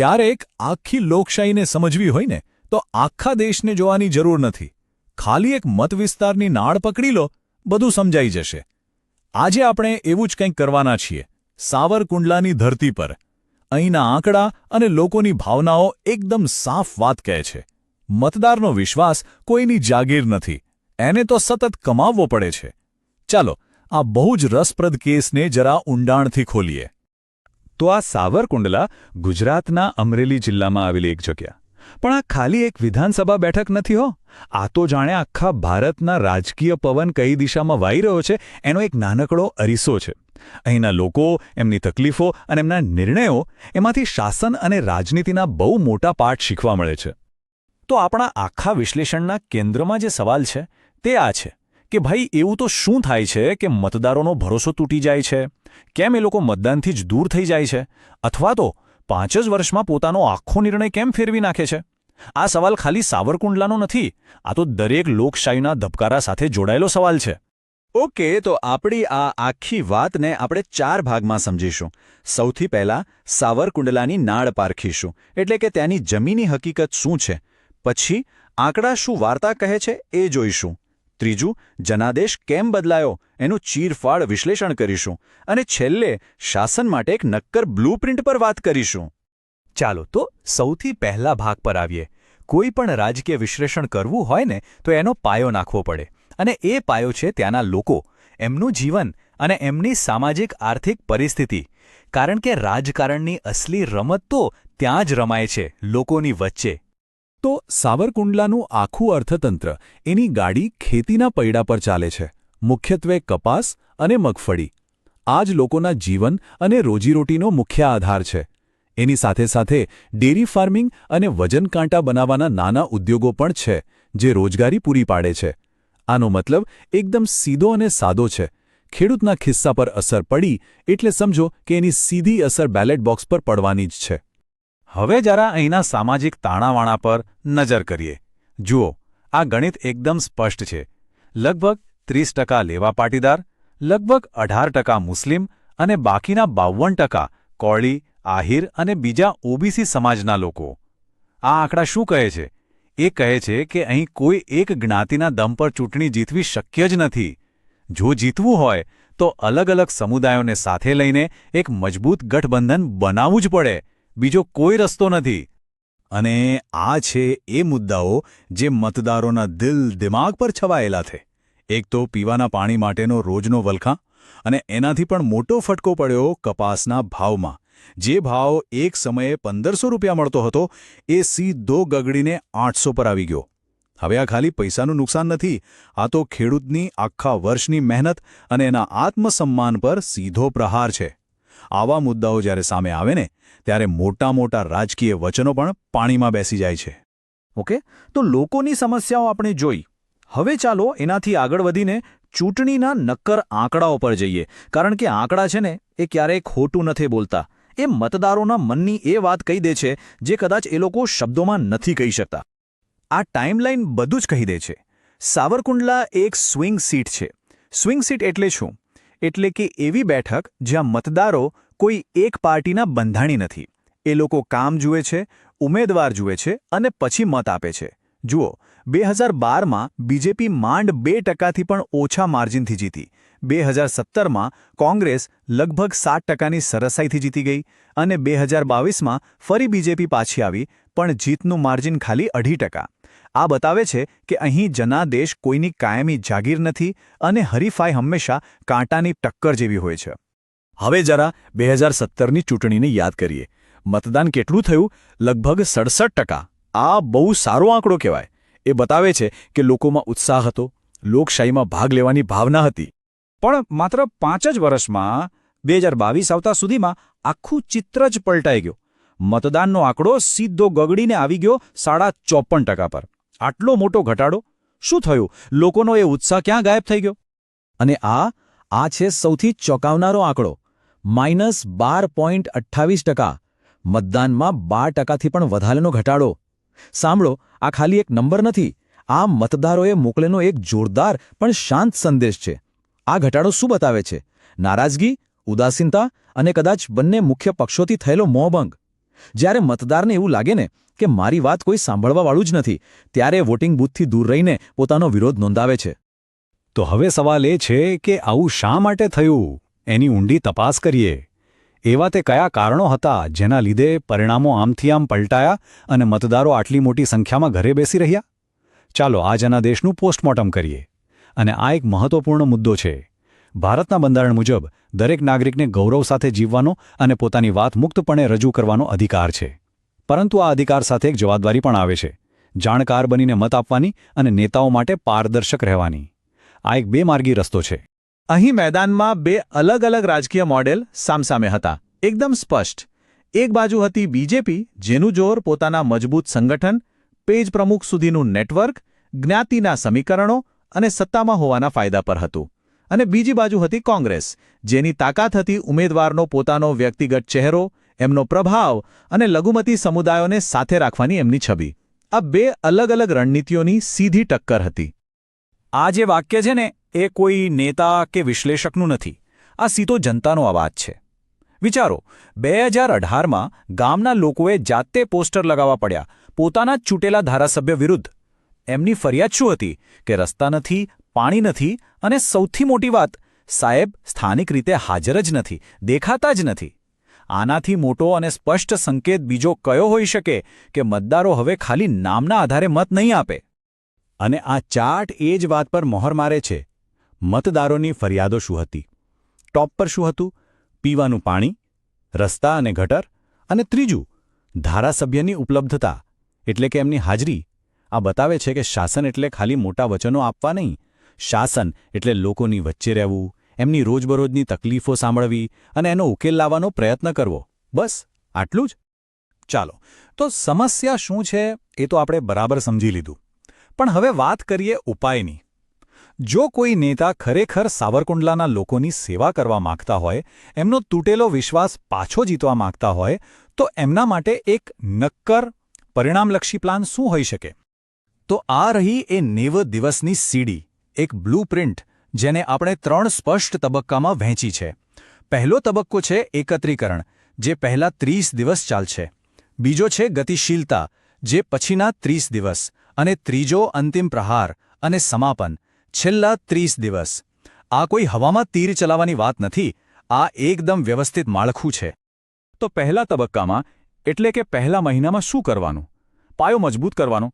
ક્યારેક આખી લોકશાહીને સમજવી હોય ને તો આખા દેશને જોવાની જરૂર નથી. ખાલી એક મતવિસ્તારની નાળ પકડી લો, બધું સમજાઈ જશે. આજે આપણે એવું જ કંઈક કરવાના છીએ, સાવરકુંડલાની ધરતી પર. અહીંના આંકડા અને લોકોની ભાવનાઓ એકદમ સાફ વાત કહે છે. મતદારનો વિશ્વાસ કોઈની જાગીર નથી, એને તો સતત કમાવવો પડે છે. ચાલો આ બહુ જ રસપ્રદ કેસને જરા ઊંડાણથી ખોલીએ. તો આ સાવરકુંડલા ગુજરાતના અમરેલી જિલ્લામાં આવેલી એક જગ્યા. પણ આ ખાલી એક વિધાનસભા બેઠક નથી હો. આ તો જાણે આખા ભારતના રાજકીય પવન કઈ દિશામાં વાઈ રહ્યો છે એનો એક નાનકડો અરીસો છે. અહીંના લોકો, એમની તકલીફો અને એમના નિર્ણયો, એમાંથી શાસન અને રાજનીતિના બહુ મોટા પાઠ શીખવા મળે છે. તો આપણા આખા વિશ્લેષણના કેન્દ્રમાં જે સવાલ છે તે આ છે કે ભાઈ એવું તો શું થાય છે કે મતદારોનો ભરોસો તૂટી જાય છે? કેમ એ લોકો મતદાનથી જ દૂર થઈ જાય છે? અથવા તો 5 જ વર્ષમાં પોતાનો આખો નિર્ણય કેમ ફેરવી નાખે છે? આ સવાલ ખાલી સાવરકુંડલાનો નથી, આ તો દરેક લોકશાહીના ધબકારા સાથે જોડાયેલો સવાલ છે. ઓકે, તો આપણી આ આખી વાતને આપણે 4 ભાગમાં સમજીશું. સૌથી પહેલાં સાવરકુંડલાની નાળ પારખીશું, એટલે કે ત્યાંની જમીની હકીકત શું છે. પછી આંકડા શું વાર્તા કહે છે એ જોઈશું. ત્રીજું, જનાદેશ કેમ બદલાયો એનું ચીરફાડ વિશ્લેષણ કરીશું. અને છેલ્લે શાસન માટે એક નક્કર બ્લુપ્રિન્ટ પર વાત કરીશું. ચાલો તો સૌથી પહેલા ભાગ પર આવીએ. કોઈ પણ રાજકીય વિશ્લેષણ કરવું હોય ને તો એનો પાયો નાખવો પડે. અને એ પાયો છે ત્યાંના લોકો, એમનું જીવન અને એમની સામાજિક આર્થિક પરિસ્થિતિ. કારણ કે રાજકારણની અસલી રમત તો ત્યાં જ રમાય છે, લોકોની વચ્ચે. તો સાવરકુંડલાનું આખું અર્થતંત્ર, એની ગાડી ખેતીના પૈડા પર ચાલે છે. મુખ્યત્વે કપાસ અને મગફળી. આ જ લોકોના જીવન અને રોજીરોટીનો મુખ્ય આધાર છે. એની સાથે સાથે ડેરી ફાર્મિંગ અને વજન કાંટા બનાવવાના નાના ઉદ્યોગો પણ છે, જે રોજગારી પૂરી પાડે છે. આનો મતલબ એકદમ સીધો અને સાદો છે. ખેડૂતના ખિસ્સા પર અસર પડી એટલે સમજો કે એની સીધી અસર બેલેટ બોક્સ પર પડવાની જ છે. હવે જરા અહીંના સામાજિક તાણાવાણા પર નજર કરીએ. જુઓ, આ ગણિત એકદમ સ્પષ્ટ છે. લગભગ 30% લેવા પાટીદાર, લગભગ 18% મુસ્લિમ અને બાકીના 52% કોળી, આહિર અને બીજા ઓબીસી સમાજના લોકો. આ આંકડા શું કહે છે? એ કહે છે કે અહીં કોઈ એક જ્ઞાતિના દમ પર ચૂંટણી જીતવી શક્ય જ નથી. જો જીતવું હોય તો અલગ અલગ સમુદાયોને સાથે લઈને એક મજબૂત ગઠબંધન બનાવવું જ પડે. બીજો કોઈ રસ્તો નથી. અને આ છે એ મુદ્દાઓ જે મતદારોના દિલ દિમાગ પર છવાયેલા છે. એક તો પીવાના પાણી માટેનો રોજનો વલખાં, અને એનાથી પણ મોટો ફટકો પડ્યો કપાસના ભાવમાં. જે ભાવ એક સમયે 1500 રૂપિયા મળતો હતો એ સીધો ગગડીને 800 પર આવી ગયો. હવે આ ખાલી પૈસાનું નુકસાન નથી, આ તો ખેડૂતની આખા વર્ષની મહેનત અને એના આત્મસન્માન પર સીધો પ્રહાર છે. આવા મુદ્દાઓ જ્યારે સામે આવે ને ત્યારે મોટા મોટા રાજકીય વચનો પણ પાણીમાં બેસી જાય છે. ઓકે, તો લોકોની સમસ્યાઓ આપણે જોઈ. હવે ચાલો એનાથી આગળ વધીને ચૂંટણીના નક્કર આંકડાઓ પર જઈએ. કારણ કે આંકડા છે ને એ ક્યારેય ખોટું નથી બોલતા. એ મતદારોના મનની એ વાત કહી દે છે જે કદાચ એ લોકો શબ્દોમાં નથી કહી શકતા. આ ટાઈમલાઈન બધું જ કહી દે છે. સાવરકુંડલા એક સ્વિંગ સીટ છે. સ્વિંગ સીટ એટલે શું? એટલે કે એવી બેઠક જ્યાં મતદારો કોઈ એક પાર્ટીના બંધાણી નથી. એ લોકો કામ જુએ છે, ઉમેદવાર જુએ છે અને પછી મત આપે છે. જુઓ, 2012માં બીજેપી માંડ 2%થી પણ ઓછા માર્જિનથી જીતી. 2017માં કોંગ્રેસ લગભગ 7%ની સરસાઈથી જીતી ગઈ અને 2022માં ફરી બીજેપી પાછી આવી, પણ જીતનું માર્જિન ખાલી 2.5%. આ બતાવે છે કે અહીં જનાદેશ કોઈની કાયમી જાગીર નથી અને હરીફાઈ હંમેશા કાંટાની ટક્કર જેવી હોય છે. હવે જરા 2017ની ચૂંટણીને યાદ કરીએ. મતદાન કેટલું થયું? લગભગ 67%. આ બહુ સારો આંકડો કહેવાય. એ બતાવે છે કે લોકોમાં ઉત્સાહ હતો, લોકશાહીમાં ભાગ લેવાની ભાવના હતી. પણ માત્ર 5 જ વર્ષમાં 2022 આવતા સુધીમાં આખું ચિત્ર જ પલટાઈ ગયો. મતદાનનો આંકડો સીધો ગગડીને આવી ગયો 54% પર. આટલો મોટો ઘટાડો શું થયું? લોકોનો એ ઉત્સાહ ક્યાં ગાયબ થઈ ગયો? અને આ છે સૌથી ચોંકાવનારો આંકડો, -12.28%. મતદાનમાં 12%થી પણ વધારેનો ઘટાડો. સાંભળો, આ ખાલી એક નંબર નથી, આ મતદારોએ મોકલેલો એક જોરદાર પણ શાંત સંદેશ છે. આ ઘટાડો શું બતાવે છે? નારાજગી, ઉદાસીનતા અને કદાચ બંને મુખ્ય પક્ષોથી થયેલો મોહભંગ. જ્યારે મતદારને એવું લાગે ને કે મારી વાત કોઈ સાંભળવાવાળું જ નથી, ત્યારે વોટિંગ બૂથથી દૂર રહીને પોતાનો વિરોધ નોંધાવે છે. તો હવે સવાલ એ છે કે આવું શા માટે થયું, એની ઊંડી તપાસ કરીએ. એવા તે કયા કારણો હતા જેના લીધે પરિણામો આમથી આમ પલટાયા અને મતદારો આટલી મોટી સંખ્યામાં ઘરે બેસી રહ્યા? ચાલો આજના દેશનું પોસ્ટમોર્ટમ કરીએ. અને આ એક મહત્વપૂર્ણ મુદ્દો છે. ભારતના બંધારણ મુજબ દરેક નાગરિકને ગૌરવ સાથે જીવવાનો અને પોતાની વાત મુક્તપણે રજૂ કરવાનો અધિકાર છે. પરંતુ આ અધિકાર સાથે એક જવાબદારી પણ આવે છે, જાણકાર બનીને મત આપવાની અને નેતાઓ માટે પારદર્શક રહેવાની. આ એક બેમાર્ગી રસ્તો છે. અહીં મેદાનમાં બે અલગ અલગ રાજકીય મોડેલ સામસામે હતા, એકદમ સ્પષ્ટ. એક બાજુ હતી બીજેપી, જેનું જોર પોતાના મજબૂત સંગઠન, પેજ પ્રમુખ સુધીનું નેટવર્ક, જ્ઞાતિના સમીકરણો અને સત્તામાં હોવાના ફાયદા પર હતું. અને બીજી બાજુ હતી કોંગ્રેસ, જેની તાકાત હતી ઉમેદવારનો પોતાનો વ્યક્તિગત ચહેરો, એમનો પ્રભાવ અને લઘુમતી સમુદાયોને સાથે રાખવાની એમની છબી. આ બે અલગ અલગ રણનીતિઓની સીધી ટક્કર હતી. આ જે વાક્ય છે ને, એ કોઈ નેતા કે વિશ્લેષકનું નથી. આ સીધો જનતાનો અવાજ છે. વિચારો, 2018માં ગામના લોકોએ જાતે પોસ્ટર લગાવવા પડ્યા પોતાના જ ચૂંટેલા ધારાસભ્ય વિરુદ્ધ. એમની ફરિયાદ શું હતી કે રસ્તા નથી, પાણી નથી અને સૌથી મોટી વાત, સાહેબ સ્થાનિક રીતે હાજર જ નથી, દેખાતા જ નથી. આનાથી મોટો અને સ્પષ્ટ સંકેત બીજો કયો હોઈ શકે કે મતદારો હવે ખાલી નામના આધારે મત નહીં આપે. અને આ ચાર્ટ એ જ વાત પર મોહર મારે છે. મતદારોની ફરિયાદો શું હતી? ટોપ પર શું હતું? પીવાનું પાણી, રસ્તા અને ગટર. અને ત્રીજું, ધારાસભ્યની ઉપલબ્ધતા, એટલે કે એમની હાજરી. આ બતાવે છે કે શાસન એટલે ખાલી મોટા વચનો આપવા નહીં. શાસન એટલે લોકોની વચ્ચે રહેવું, એમની રોજબરોજની તકલીફો સાંભળવી અને એનો ઉકેલ લાવવાનો પ્રયત્ન કરવો. બસ આટલું જ. ચાલો, તો સમસ્યા શું છે એ તો આપણે બરાબર સમજી લીધું. પણ હવે વાત કરીએ ઉપાયની. જો કોઈ નેતા ખરેખર સાવરકુંડલાના લોકોની સેવા કરવા માંગતા હોય, એમનો તૂટેલો વિશ્વાસ પાછો જીતવા માંગતા હોય, તો એમના માટે એક નક્કર પરિણામલક્ષી પ્લાન શું હોઈ શકે? તો આ રહી એ 90 દિવસની સીડી, એક બ્લૂપ્રિન્ટ જેને આપણે 3 સ્પષ્ટ તબક્કામાં વહેંચી છે. પહેલો તબક્કો છે એકત્રીકરણ, જે પહેલા 30 દિવસ ચાલશે. બીજો છે ગતિશીલતા, જે પછીના 30 દિવસ. અને ત્રીજો અંતિમ પ્રહાર અને સમાપન, છેલ્લા 30 દિવસ. આ કોઈ હવામાં તીર ચલાવવાની વાત નથી, આ એકદમ વ્યવસ્થિત માળખું છે. તો પહેલા તબક્કામાં, એટલે કે પહેલા મહિનામાં શું કરવાનું? પાયો મજબૂત કરવાનો.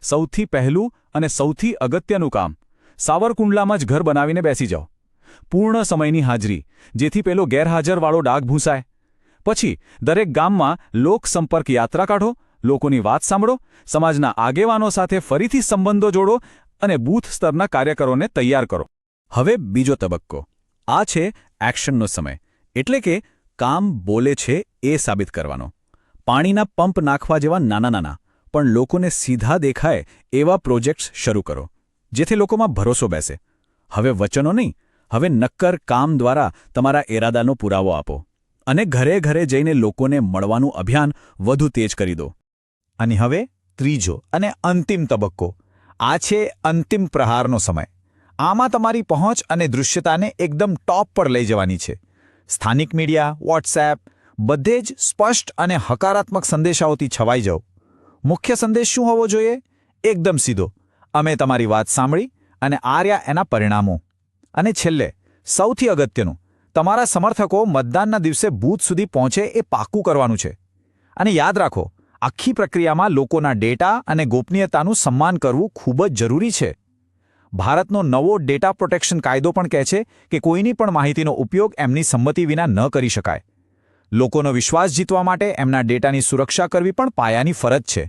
સૌથી પહેલું અને સૌથી અગત્યનું કામ, સાવરકુંડલામાં જ ઘર બનાવીને બેસી જાઓ. પૂર્ણ સમયની હાજરી, જેથી પેલો ગેરહાજરવાળો ડાઘ ભૂંસાય. પછી દરેક ગામમાં લોકસંપર્ક યાત્રા કાઢો, લોકોની વાત સાંભળો, સમાજના આગેવાનો સાથે ફરીથી સંબંધો જોડો અને બૂથ સ્તરના કાર્યકરોને તૈયાર કરો. હવે બીજો તબક્કો, આ છે એક્શનનો સમય, એટલે કે કામ બોલે છે એ સાબિત કરવાનો. પાણીના પંપ નાખવા જેવા નાના નાના પણ લોકોને સીધા દેખાય એવા પ્રોજેક્ટ્સ શરૂ કરો, જેથી લોકોમાં ભરોસો બેસે. હવે વચનો નહીં, હવે નક્કર કામ દ્વારા તમારા ઇરાદાનો પુરાવો આપો. અને ઘરે ઘરે જઈને લોકોને મળવાનું અભિયાન વધુ તેજ કરી દો. અને હવે ત્રીજો અને અંતિમ તબક્કો, આ છે અંતિમ પ્રહારનો સમય. આમાં તમારી પહોંચ અને દૃશ્યતાને એકદમ ટોપ પર લઈ જવાની છે. સ્થાનિક મીડિયા, વોટ્સએપ, બધે જ સ્પષ્ટ અને હકારાત્મક સંદેશાઓથી છવાઈ જાઓ. મુખ્ય સંદેશ શું હોવો જોઈએ? એકદમ સીધો, અમે તમારી વાત સાંભળી અને આ રહ્યા એના પરિણામો. અને છેલ્લે, સૌથી અગત્યનું, તમારા સમર્થકો મતદાનના દિવસે બૂથ સુધી પહોંચે એ પાક્કું કરવાનું છે. અને યાદ રાખો, આખી પ્રક્રિયામાં લોકોના ડેટા અને ગોપનીયતાનું સન્માન કરવું ખૂબ જ જરૂરી છે. ભારતનો નવો ડેટા પ્રોટેક્શન કાયદો પણ કહે છે કે કોઈની પણ માહિતીનો ઉપયોગ એમની સંમતિ વિના ન કરી શકાય. લોકોનો વિશ્વાસ જીતવા માટે એમના ડેટાની સુરક્ષા કરવી પણ પાયાની ફરજ છે.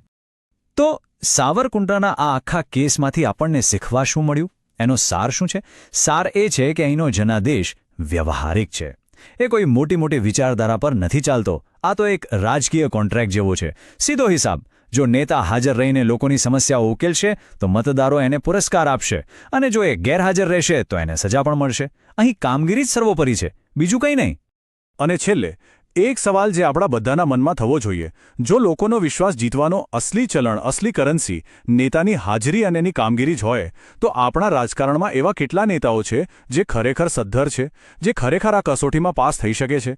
તો સાવરકુંડલાના આ આખા કેસમાંથી આપણને શીખવા શું મળ્યું? એનો સાર શું છે? સાર એ છે કે અહીંનો જનાદેશ વ્યવહારિક છે. એ કોઈ મોટી મોટી વિચારધારા પર નથી ચાલતો. આ તો એક રાજકીય કોન્ટ્રાક્ટ જેવો છે. સીધો હિસાબ. જો નેતા હાજર રહીને લોકોની સમસ્યાઓ ઉકેલશે તો મતદારો એને પુરસ્કાર આપશે, અને જો એ ગેરહાજર રહેશે તો એને સજા પણ મળશે. અહીં કામગીરી જ સર્વોપરી છે, બીજું કંઈ નહીં. અને છેલ્લે એક સવાલ જે આપણા બધાના મનમાં થવો જોઈએ, જો લોકોનો વિશ્વાસ જીતવાનો અસલી ચલણ, અસલી કરન્સી નેતાની હાજરી અને એની કામગીરી જ હોય, તો આપણા રાજકારણમાં એવા કેટલા નેતાઓ છે જે ખરેખર સદ્ધર છે, જે ખરેખર આ કસોટીમાં પાસ થઈ શકે છે?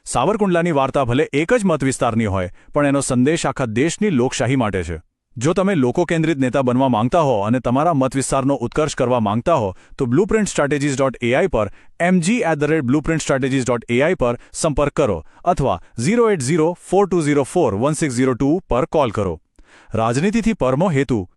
સાવરકુંડલાની વાર્તા ભલે એક જ મત વિસ્તારની હોય પણ એનો સંદેશ આખા દેશની લોકશાહી માટે છે. જો તમે લોકો કેન્દ્રિત નેતા બનવા માંગતા હો અને તમારા મત વિસ્તારનો ઉત્કર્ષ કરવા માંગતા હો તો blueprintstrategies.ai પર mg@blueprintstrategies.ai પર સંપર્ક કરો અથવા 08042041602 પર કોલ કરો. રાજનીતિથી પરમો હેતુ